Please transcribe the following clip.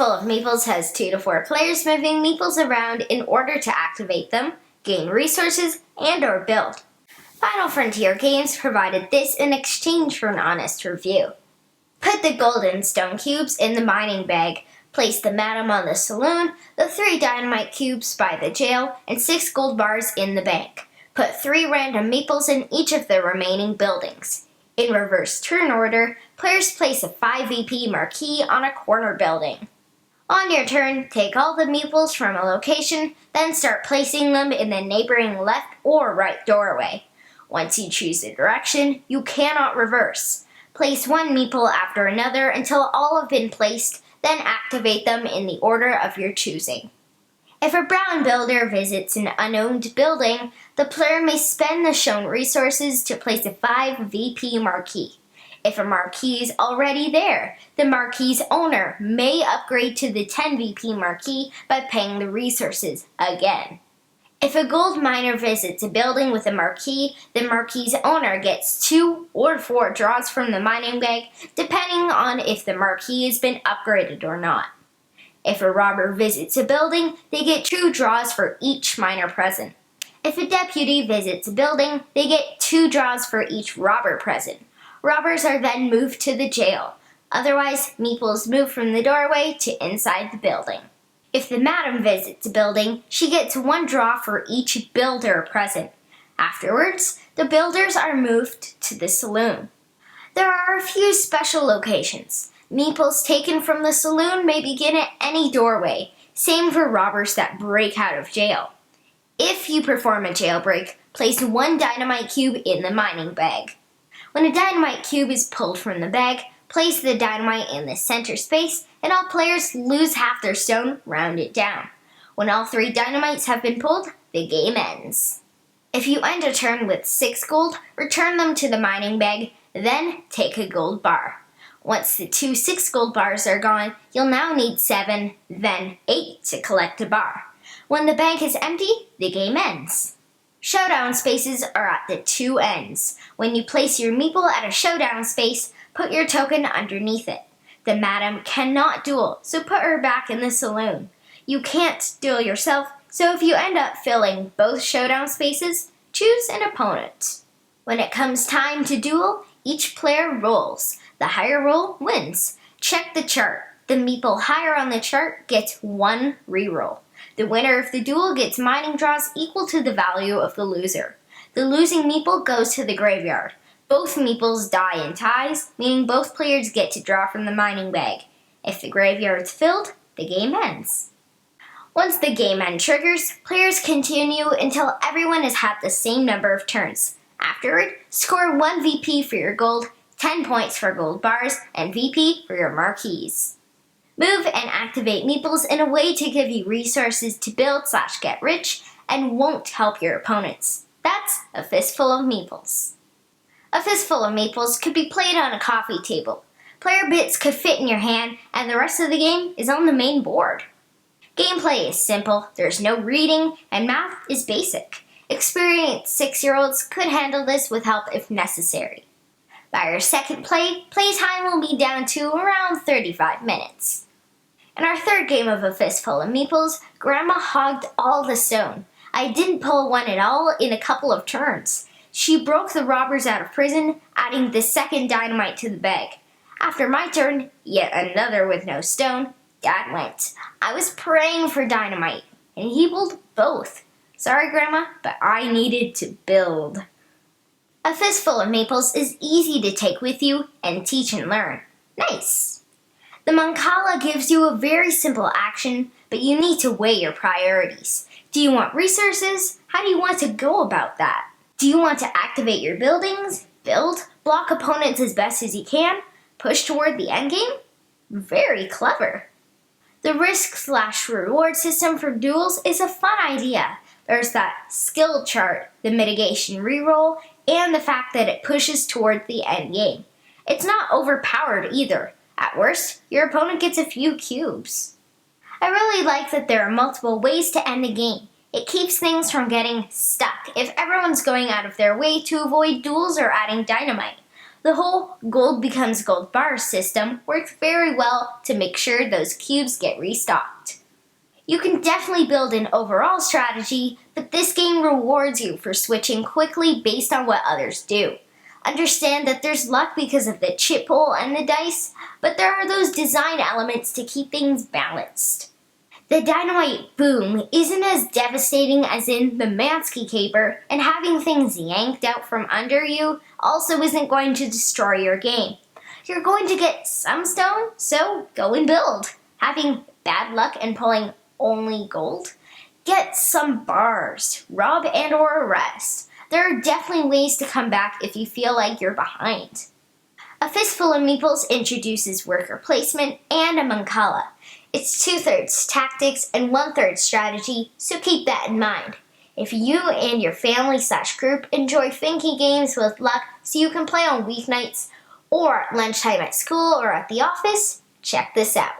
Fistful of Meeples has 2 to 4 players moving meeples around in order to activate them, gain resources, and/or build. Final Frontier Games provided this in exchange for an honest review. Put the golden stone cubes in the mining bag, place the madam on the saloon, the 3 dynamite cubes by the jail, and 6 gold bars in the bank. Put 3 random meeples in each of the remaining buildings. In reverse turn order, players place a 5 VP marquee on a corner building. On your turn, take all the meeples from a location, then start placing them in the neighboring left or right doorway. Once you choose a direction, you cannot reverse. Place 1 meeple after another until all have been placed, then activate them in the order of your choosing. If a brown builder visits an unowned building, the player may spend the shown resources to place a 5 VP marquee. If a marquee is already there, the marquee's owner may upgrade to the 10 VP marquee by paying the resources again. If a gold miner visits a building with a marquee, the marquee's owner gets 2 or 4 draws from the mining bag, depending on if the marquee has been upgraded or not. If a robber visits a building, they get 2 draws for each miner present. If a deputy visits a building, they get 2 draws for each robber present. Robbers are then moved to the jail. Otherwise, meeples move from the doorway to inside the building. If the madam visits a building, she gets 1 draw for each builder present. Afterwards, the builders are moved to the saloon. There are a few special locations. Meeples taken from the saloon may begin at any doorway, same for robbers that break out of jail. If you perform a jailbreak, place 1 dynamite cube in the mining bag. When a dynamite cube is pulled from the bag, place the dynamite in the center space, and all players lose half their stone, round it down. When all 3 dynamites have been pulled, the game ends. If you end a turn with 6 gold, return them to the mining bag, then take a gold bar. Once the 2 6 gold bars are gone, you'll now need 7, then 8 to collect a bar. When the bank is empty, the game ends. Showdown spaces are at the 2 ends. When you place your meeple at a showdown space, put your token underneath it. The madam cannot duel, so put her back in the saloon. You can't duel yourself, so if you end up filling both showdown spaces, choose an opponent. When it comes time to duel, each player rolls. The higher roll wins. Check the chart. The meeple higher on the chart gets 1 reroll. The winner of the duel gets mining draws equal to the value of the loser. The losing meeple goes to the graveyard. Both meeples die in ties, meaning both players get to draw from the mining bag. If the graveyard's filled, the game ends. Once the game end triggers, players continue until everyone has had the same number of turns. Afterward, score 1 VP for your gold, 10 points for gold bars, and VP for your marquees. Move and activate meeples in a way to give you resources to build/get rich and won't help your opponents. That's a fistful of meeples. A fistful of meeples could be played on a coffee table. Player bits could fit in your hand, and the rest of the game is on the main board. Gameplay is simple, there's no reading, and math is basic. Experienced 6-year-olds could handle this with help if necessary. By your second playtime will be down to around 35 minutes. In our third game of A Fistful of Meeples, Grandma hogged all the stone. I didn't pull one at all in a couple of turns. She broke the robbers out of prison, adding the second dynamite to the bag. After my turn, yet another with no stone, Dad went. I was praying for dynamite, and he pulled both. Sorry, Grandma, but I needed to build. A Fistful of Meeples is easy to take with you and teach and learn. Nice! The Mancala gives you a very simple action, but you need to weigh your priorities. Do you want resources? How do you want to go about that? Do you want to activate your buildings, build, block opponents as best as you can, push toward the endgame? Very clever. The risk/reward system for duels is a fun idea. There's that skill chart, the mitigation reroll, and the fact that it pushes toward the endgame. It's not overpowered either. At worst, your opponent gets a few cubes. I really like that there are multiple ways to end the game. It keeps things from getting stuck if everyone's going out of their way to avoid duels or adding dynamite. The whole gold becomes gold bar system works very well to make sure those cubes get restocked. You can definitely build an overall strategy, but this game rewards you for switching quickly based on what others do. Understand that there's luck because of the chip pull and the dice, but there are those design elements to keep things balanced. The dynamite boom isn't as devastating as in the Mansky caper, and having things yanked out from under you also isn't going to destroy your game. You're going to get some stone, so go and build. Having bad luck and pulling only gold? Get some bars, rob and or arrest. There are definitely ways to come back if you feel like you're behind. A Fistful of Meeples introduces worker placement and a Mancala. It's 2/3 tactics and 1/3 strategy, so keep that in mind. If you and your family/group enjoy Finky games with luck so you can play on weeknights or lunchtime at school or at the office, check this out.